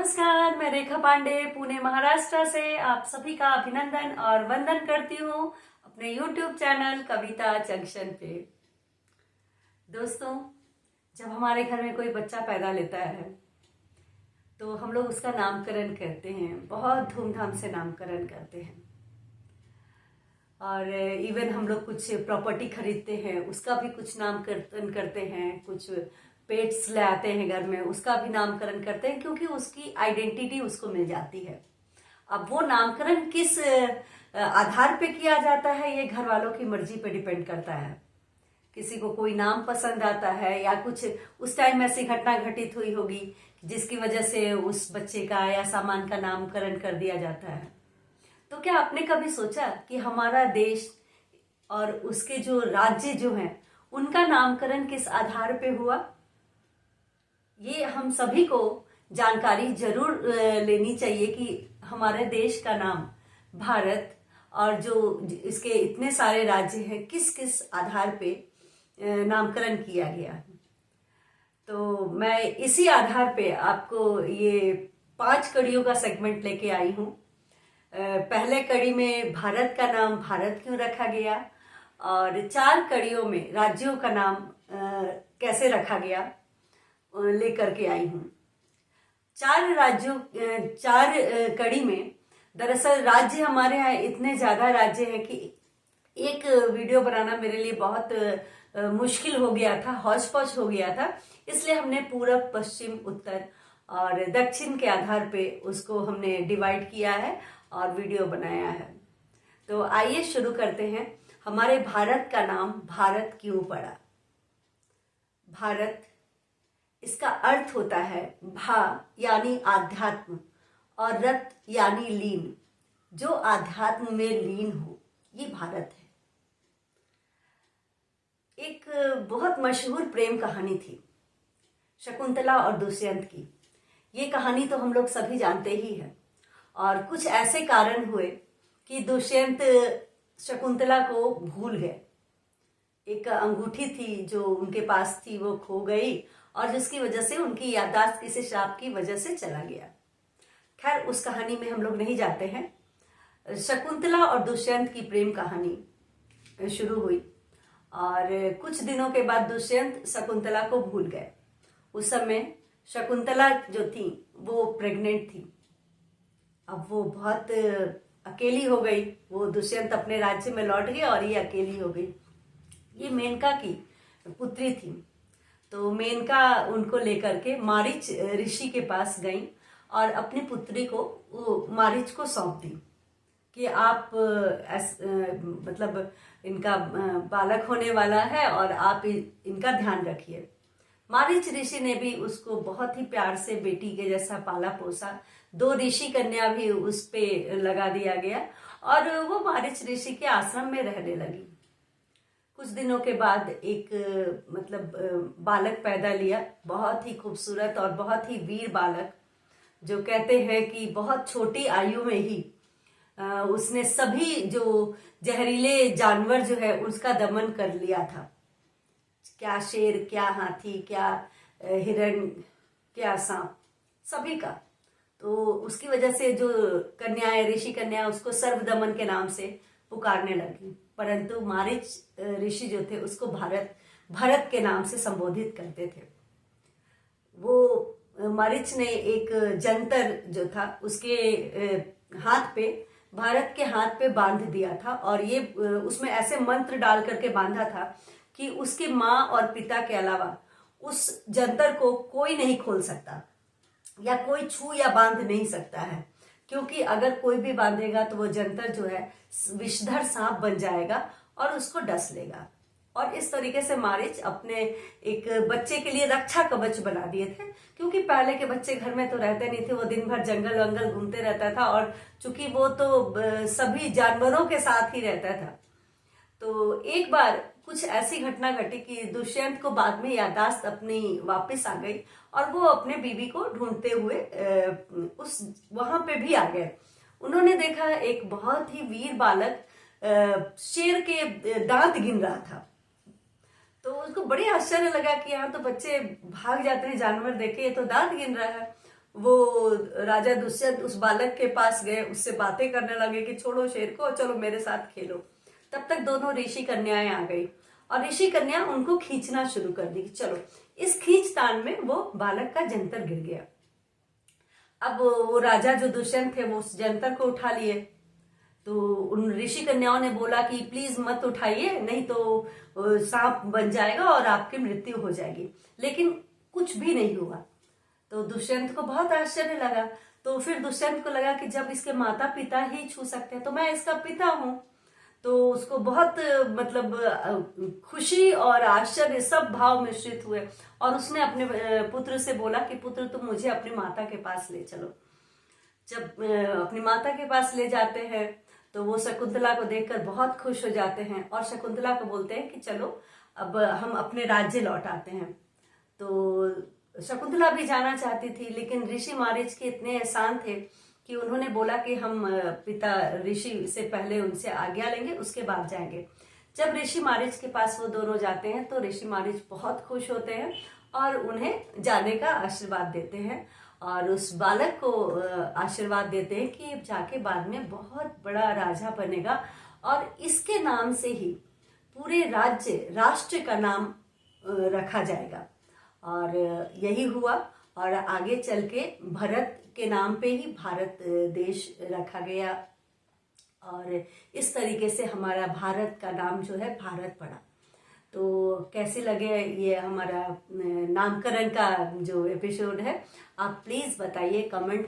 नमस्कार, मैं रेखा पांडे पुणे महाराष्ट्र से आप सभी का अभिनंदन और वंदन करती हूँ अपने YouTube चैनल कविता जंक्शन पे। दोस्तों, जब हमारे घर में कोई बच्चा पैदा लेता है तो हम लोग उसका नामकरण करते हैं, बहुत धूमधाम से नामकरण करते हैं। और इवन हम लोग कुछ प्रॉपर्टी खरीदते हैं, उसका भी कुछ नामकरण करते हैं, कुछ पेट्स ले आते हैं घर में, उसका भी नामकरण करते हैं, क्योंकि उसकी आइडेंटिटी उसको मिल जाती है। अब वो नामकरण किस आधार पे किया जाता है, ये घर वालों की मर्जी पे डिपेंड करता है। किसी को कोई नाम पसंद आता है या कुछ उस टाइम ऐसी घटना घटित हुई होगी जिसकी वजह से उस बच्चे का या सामान का नामकरण कर दिया जाता है। तो क्या आपने कभी सोचा कि हमारा देश और उसके जो राज्य जो हैं उनका नामकरण किस आधार पे हुआ? ये हम सभी को जानकारी जरूर लेनी चाहिए कि हमारे देश का नाम भारत और जो इसके इतने सारे राज्य हैं किस किस आधार पे नामकरण किया गया है। तो मैं इसी आधार पे आपको ये 5 कड़ियों का सेगमेंट लेके आई हूँ। पहले कड़ी में भारत का नाम भारत क्यों रखा गया, और 4 कड़ियों में राज्यों का नाम कैसे रखा गया लेकर के आई हूँ। 4 कड़ी में दरअसल राज्य हमारे यहाँ इतने ज्यादा राज्य हैं कि एक वीडियो बनाना मेरे लिए बहुत मुश्किल हो गया था, हौच पौच हो गया था। इसलिए हमने पूरब, पश्चिम, उत्तर और दक्षिण के आधार पे उसको हमने डिवाइड किया है और वीडियो बनाया है। तो आइए शुरू करते हैं। हमारे भारत का नाम भारत क्यों पड़ा? भारत, इसका अर्थ होता है भा यानी आध्यात्म और रत यानी लीन, जो आध्यात्म में लीन हो, ये भारत है। एक बहुत मशहूर प्रेम कहानी थी शकुंतला और दुष्यंत की। ये कहानी तो हम लोग सभी जानते ही हैं। और कुछ ऐसे कारण हुए कि दुष्यंत शकुंतला को भूल गए। एक अंगूठी थी जो उनके पास थी, वो खो गई और जिसकी वजह से उनकी याददाश्त किसी श्राप की वजह से चला गया। खैर, उस कहानी में हम लोग नहीं जाते हैं। शकुंतला और दुष्यंत की प्रेम कहानी शुरू हुई और कुछ दिनों के बाद दुष्यंत शकुंतला को भूल गए। उस समय शकुंतला जो थी वो प्रेग्नेंट थी। अब वो बहुत अकेली हो गई। वो दुष्यंत अपने राज्य में लौट गया और ये अकेली हो गई। ये मेनका की पुत्री थी। तो मेनका उनको लेकर के मारीच ऋषि के पास गई और अपनी पुत्री को मारीच को सौंप दी कि आप मतलब इनका बालक होने वाला है और आप इनका ध्यान रखिए। मारीच ऋषि ने भी उसको बहुत ही प्यार से बेटी के जैसा पाला पोसा। 2 ऋषि कन्या भी उस पे लगा दिया गया और वो मारीच ऋषि के आश्रम में रहने लगी। कुछ दिनों के बाद एक बालक पैदा लिया, बहुत ही खूबसूरत और बहुत ही वीर बालक, जो कहते हैं कि बहुत छोटी आयु में ही उसने सभी जो जहरीले जानवर जो है उसका दमन कर लिया था। क्या शेर, क्या हाथी, क्या हिरण, क्या सांप, सभी का। तो उसकी वजह से जो कन्याएं, ऋषि कन्या, उसको सर्वदमन के नाम से पुकारने लगी। परंतु मारीच ऋषि जो थे उसको भरत के नाम से संबोधित करते थे। वो मारीच ने एक जंतर जो था उसके हाथ पे, भारत के हाथ पे बांध दिया था और ये उसमें ऐसे मंत्र डाल करके बांधा था कि उसकी माँ और पिता के अलावा उस जंतर को कोई नहीं खोल सकता या कोई छू या बांध नहीं सकता है, क्योंकि अगर कोई भी बांधेगा तो वो जंतर जो है विषधर सांप बन जाएगा और उसको डस लेगा। और इस तरीके से मारीच अपने एक बच्चे के लिए रक्षा कवच बना दिए थे, क्योंकि पहले के बच्चे घर में तो रहते नहीं थे। वो दिन भर जंगल वंगल घूमते रहता था और चूंकि वो तो सभी जानवरों के साथ ही रहता था। तो एक बार कुछ ऐसी घटना घटी कि दुष्यंत को बाद में याददाश्त अपनी वापस आ गई और वो अपने बीवी को ढूंढते हुए उस वहां पे भी आ गए। उन्होंने देखा एक बहुत ही वीर बालक शेर के दांत गिन रहा था। तो उसको बड़ी आश्चर्य लगा कि यहाँ तो बच्चे भाग जाते हैं जानवर देखे, ये तो दांत गिन रहा है। वो राजा दुष्यंत उस बालक के पास गए, उससे बातें करने लगे कि छोड़ो शेर को, चलो मेरे साथ खेलो। तब तक दोनों ऋषि कन्याएं आ गई और ऋषि कन्या उनको खींचना शुरू कर दी कि चलो। इस खींचतान में वो बालक का जंतर गिर गया। अब वो राजा जो दुष्यंत थे वो उस जंतर को उठा लिए। तो उन ऋषि कन्याओं ने बोला कि प्लीज मत उठाइए, नहीं तो सांप बन जाएगा और आपकी मृत्यु हो जाएगी। लेकिन कुछ भी नहीं हुआ। तो दुष्यंत को बहुत आश्चर्य लगा। तो फिर दुष्यंत को लगा कि जब इसके माता पिता ही छू सकते हैं तो मैं इसका पिता हूं। तो उसको बहुत मतलब खुशी और आश्चर्य सब भाव मिश्रित हुए और उसने अपने पुत्र से बोला कि पुत्र तुम मुझे अपनी माता के पास ले चलो। जब अपनी माता के पास ले जाते हैं तो वो शकुंतला को देखकर बहुत खुश हो जाते हैं और शकुंतला को बोलते हैं कि चलो अब हम अपने राज्य लौट आते हैं। तो शकुंतला भी जाना चाहती थी, लेकिन ऋषि मारीच के इतने एहसान थे कि उन्होंने बोला कि हम पिता ऋषि से पहले उनसे आज्ञा लेंगे, उसके बाद जाएंगे। जब ऋषि मारीच के पास वो दोनों जाते हैं तो ऋषि मारीच बहुत खुश होते हैं और उन्हें जाने का आशीर्वाद देते हैं और उस बालक को आशीर्वाद देते हैं कि जाके बाद में बहुत बड़ा राजा बनेगा और इसके नाम से ही पूरे राज्य राष्ट्र का नाम रखा जाएगा। और यही हुआ और आगे चल के भरत के नाम पे ही भारत देश रखा गया और इस तरीके से हमारा भारत का नाम जो है भारत पड़ा। तो कैसे लगे ये हमारा नामकरण का जो एपिसोड है, आप प्लीज बताइए कमेंट